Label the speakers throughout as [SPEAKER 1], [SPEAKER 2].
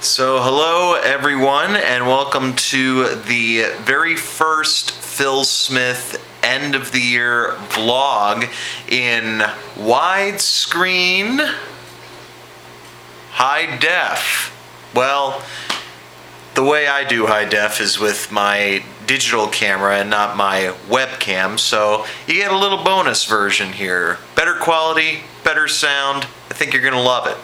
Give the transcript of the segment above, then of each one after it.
[SPEAKER 1] So, hello everyone, and welcome to the very first Phil Smith end of the year vlog in widescreen high def. Well, the way I do high def is with my digital camera and not my webcam, so you get a little bonus version here. Better quality, better sound. I think you're gonna love it.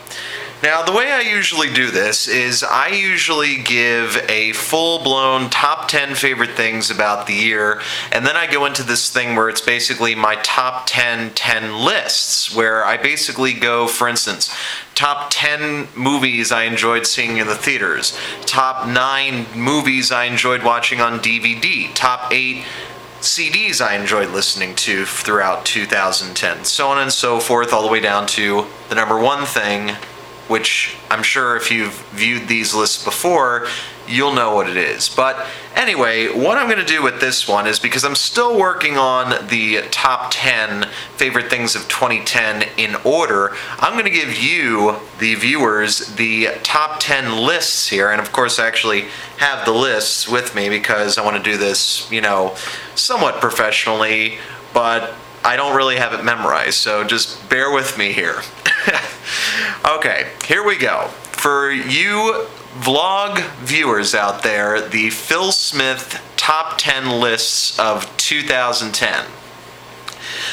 [SPEAKER 1] Now, the way I usually do this is I usually give a full-blown top 10 favorite things about the year, and then I go into this thing where it's basically my top 10 lists, where I basically go, for instance, top 10 movies I enjoyed seeing in the theaters, top 9 movies I enjoyed watching on DVD, top 8 CDs I enjoyed listening to throughout 2010, so on and so forth, all the way down to the number one thing, which I'm sure if you've viewed these lists before, you'll know what it is. But anyway, what I'm going to do with this one is, because I'm still working on the top 10 favorite things of 2010 in order, I'm going to give you, the viewers, the top 10 lists here. And of course, I actually have the lists with me because I want to do this, somewhat professionally, but I don't really have it memorized, so just bear with me here. Okay, here we go. For you vlog viewers out there, the Phil Smith top 10 lists of 2010.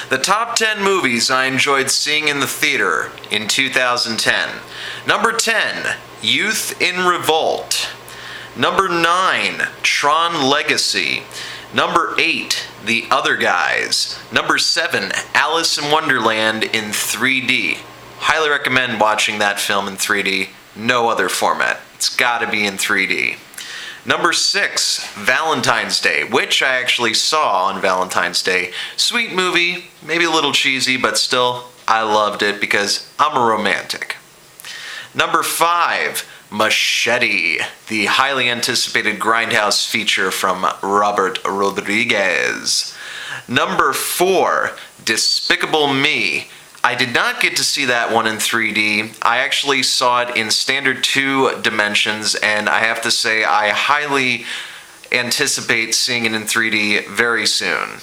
[SPEAKER 1] The top 10 movies I enjoyed seeing in the theater in 2010. Number 10, Youth in Revolt. Number 9, Tron Legacy. Number 8, The Other Guys. Number 7, Alice in Wonderland in 3D. Highly recommend watching that film in 3D. No other format. It's gotta be in 3D. Number 6, Valentine's Day, which I actually saw on Valentine's Day. Sweet movie, maybe a little cheesy, but still, I loved it because I'm a romantic. Number 5, Machete, the highly anticipated Grindhouse feature from Robert Rodriguez. Number 4, Despicable Me. I did not get to see that one in 3D. I actually saw it in standard 2 dimensions, and I have to say I highly anticipate seeing it in 3D very soon.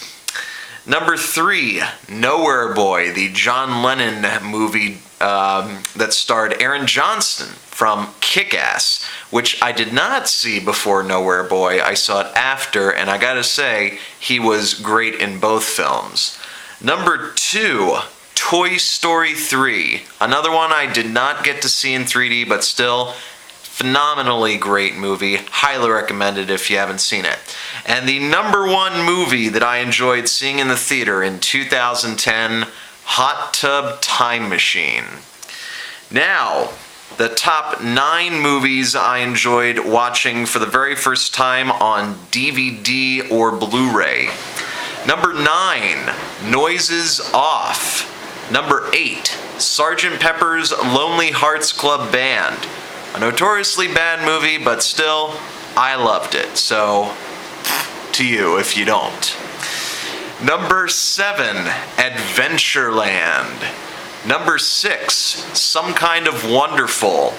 [SPEAKER 1] Number 3, Nowhere Boy, the John Lennon movie that starred Aaron Johnston from Kick-Ass, which I did not see before Nowhere Boy. I saw it after, and I gotta say, he was great in both films. Number 2, Toy Story 3, another one I did not get to see in 3D, but still phenomenally great movie. Highly recommended if you haven't seen it. And the number 1 movie that I enjoyed seeing in the theater in 2010, Hot Tub Time Machine. Now, the top 9 movies I enjoyed watching for the very first time on DVD or Blu-ray. Number 9, Noises Off. Number 8, Sgt. Pepper's Lonely Hearts Club Band. A notoriously bad movie, but still, I loved it. So, to you if you don't. Number 7, Adventureland. Number 6, Some Kind of Wonderful.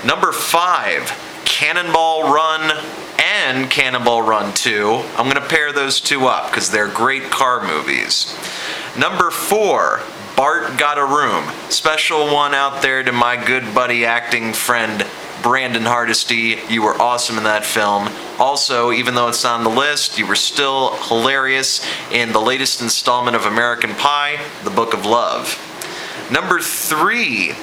[SPEAKER 1] Number 5, Cannonball Run and Cannonball Run 2. I'm going to pair those two up because they're great car movies. Number 4, Bart Got a Room. Special one out there to my good buddy acting friend Brandon Hardesty. You were awesome in that film. Also, even though it's on the list, you were still hilarious in the latest installment of American Pie, The Book of Love. Number 3,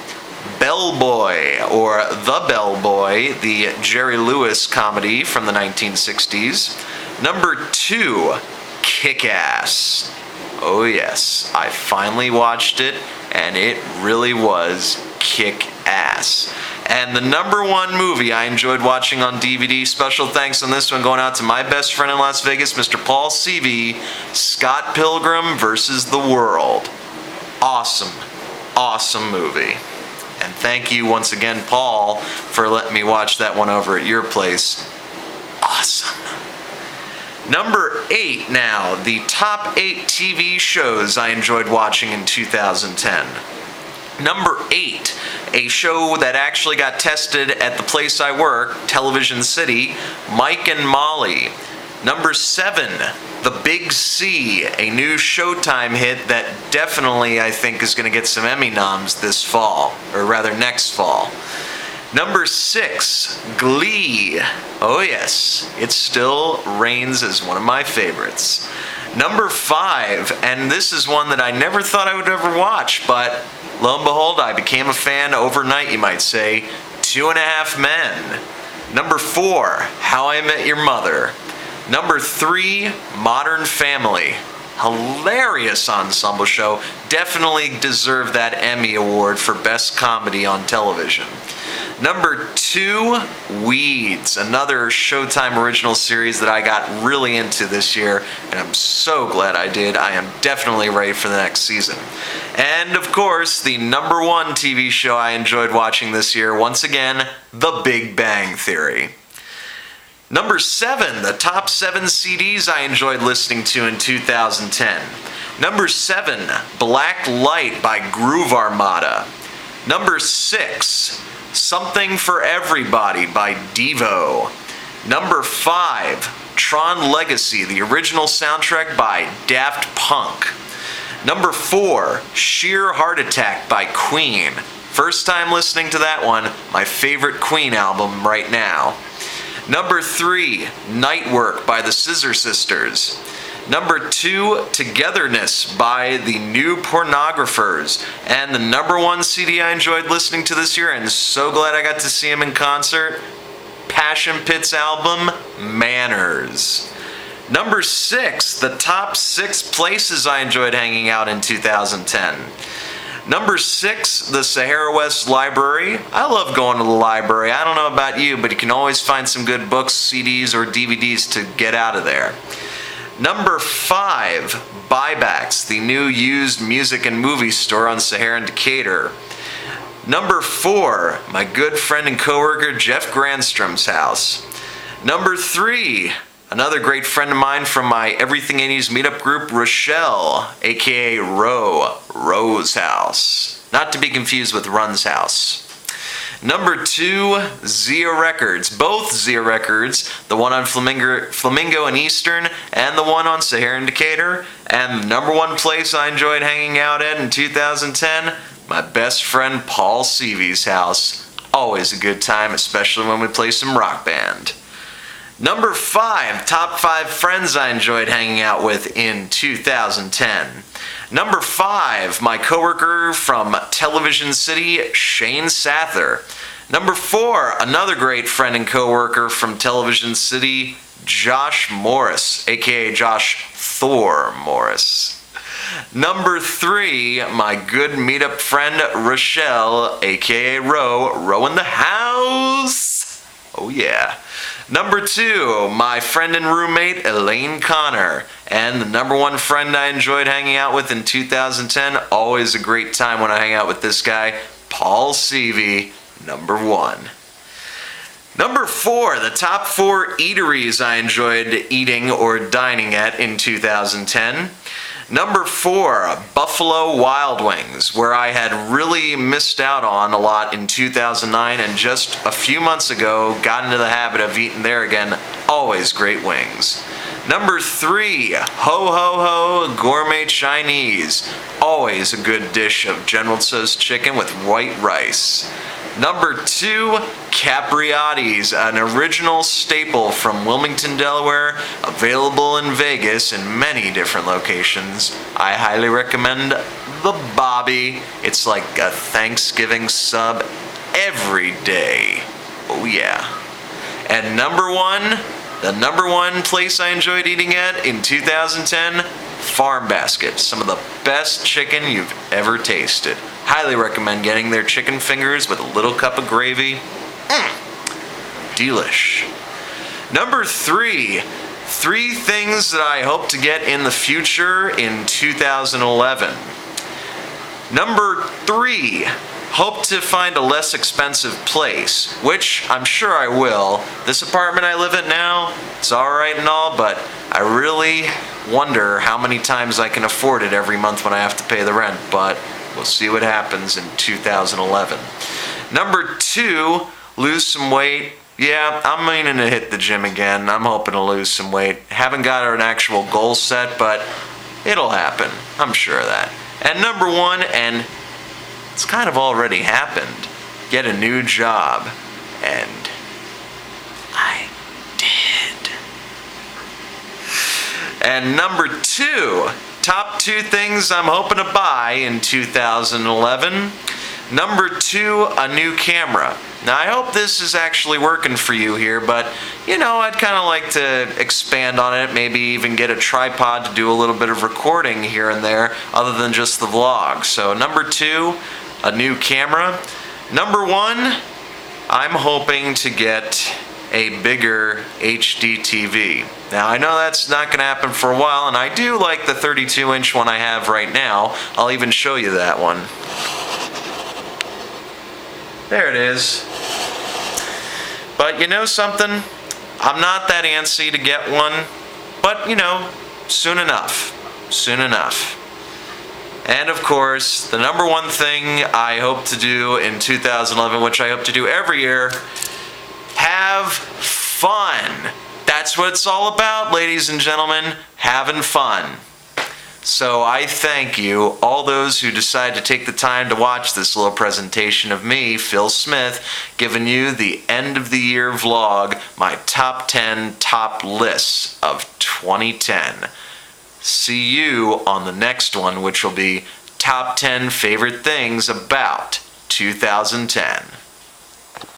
[SPEAKER 1] Bellboy, or The Bellboy, the Jerry Lewis comedy from the 1960s. Number 2, Kick-Ass. Oh yes, I finally watched it, and it really was kick-ass. And the number 1 movie I enjoyed watching on DVD, special thanks on this one going out to my best friend in Las Vegas, Mr. Paul Seavey, Scott Pilgrim vs. the World. Awesome, awesome movie. And thank you once again, Paul, for letting me watch that one over at your place. Awesome. Number 8 now, the top 8 TV shows I enjoyed watching in 2010. Number 8, a show that actually got tested at the place I work, Television City, Mike and Molly. Number 7, The Big C, a new Showtime hit that definitely I think is going to get some Emmy noms this fall, or rather next fall. Number 6, Glee. Oh yes, it still reigns as one of my favorites. Number 5, and this is one that I never thought I would ever watch, but lo and behold, I became a fan overnight, you might say, 2.5 Men. Number 4, How I Met Your Mother. Number 3, Modern Family. Hilarious ensemble show. Definitely deserved that Emmy Award for Best Comedy on Television. Number 2, Weeds, another Showtime original series that I got really into this year, and I'm so glad I did. I am definitely ready for the next season. And of course, the number 1 TV show I enjoyed watching this year, once again, The Big Bang Theory. Number 7, the top 7 CDs I enjoyed listening to in 2010. Number 7, Black Light by Groove Armada. Number 6, Something for Everybody by Devo. Number 5, Tron Legacy, the original soundtrack by Daft Punk. Number 4, Sheer Heart Attack by Queen. First time listening to that one, my favorite Queen album right now. Number 3, Night Work by the Scissor Sisters. Number 2, Togetherness by the New Pornographers. And the number 1 CD I enjoyed listening to this year, and so glad I got to see him in concert, Passion Pit's album, Manners. Number 6, the top 6 places I enjoyed hanging out in 2010. Number 6, the Sahara West Library. I love going to the library. I don't know about you, but you can always find some good books, CDs, or DVDs to get out of there. Number 5, Buybacks, the new used music and movie store on Sahara and Decatur. Number 4, my good friend and coworker Jeff Grandstrom's house. Number 3, another great friend of mine from my Everything 80s meetup group, Rochelle, aka Ro's house. Not to be confused with Run's house. Number 2, Zia Records. Both Zia Records, the one on Flamingo and Eastern, and the one on Sahara and Decatur. And the number 1 place I enjoyed hanging out at in 2010, my best friend Paul Seavey's house. Always a good time, especially when we play some rock band. Number 5, top 5 friends I enjoyed hanging out with in 2010. Number 5, my coworker from Television City, Shane Sather. Number 4, another great friend and coworker from Television City, Josh Morris, aka Josh Thor Morris. Number 3, my good meetup friend, Rochelle, aka Ro in the house. Oh yeah. Number 2, my friend and roommate, Elaine Connor. And the number 1 friend I enjoyed hanging out with in 2010, always a great time when I hang out with this guy, Paul Seavey, number 1. Number 4, the top 4 eateries I enjoyed eating or dining at in 2010. Number 4, Buffalo Wild Wings, where I had really missed out on a lot in 2009 and just a few months ago got into the habit of eating there again. Always great wings. Number 3, Ho Ho Ho Gourmet Chinese. Always a good dish of General Tso's chicken with white rice. Number 2, Capriotti's, an original staple from Wilmington, Delaware, available in Vegas in many different locations. I highly recommend the Bobby. It's like a Thanksgiving sub every day. Oh yeah. And number 1, the number 1 place I enjoyed eating at in 2010, Farm Basket. Some of the best chicken you've ever tasted. Highly recommend getting their chicken fingers with a little cup of gravy. Delish. Number 3, 3 things that I hope to get in the future in 2011. Number 3, hope to find a less expensive place, which I'm sure I will. This apartment I live in now, it's alright and all, but I really wonder how many times I can afford it every month when I have to pay the rent, but we'll see what happens in 2011. Number 2, lose some weight. Yeah, I'm meaning to hit the gym again. I'm hoping to lose some weight. Haven't got an actual goal set, but it'll happen. I'm sure of that. And number 1, and it's kind of already happened, get a new job. And I did. And number 2, top 2 things I'm hoping to buy in 2011. Number 2, a new camera. Now I hope this is actually working for you here, but I'd kind of like to expand on it, maybe even get a tripod to do a little bit of recording here and there other than just the vlog. So number 2, a new camera. Number 1, I'm hoping to get a bigger HD TV. Now I know that's not going to happen for a while, and I do like the 32-inch one I have right now. I'll even show you that one. There it is. But you know something? I'm not that antsy to get one, but soon enough. Soon enough. And of course, the number 1 thing I hope to do in 2011, which I hope to do every year, have fun. That's what it's all about, ladies and gentlemen, having fun. So I thank you, all those who decide to take the time to watch this little presentation of me, Phil Smith, giving you the end of the year vlog, my top 10 top lists of 2010. See you on the next one, which will be top 10 favorite things about 2010.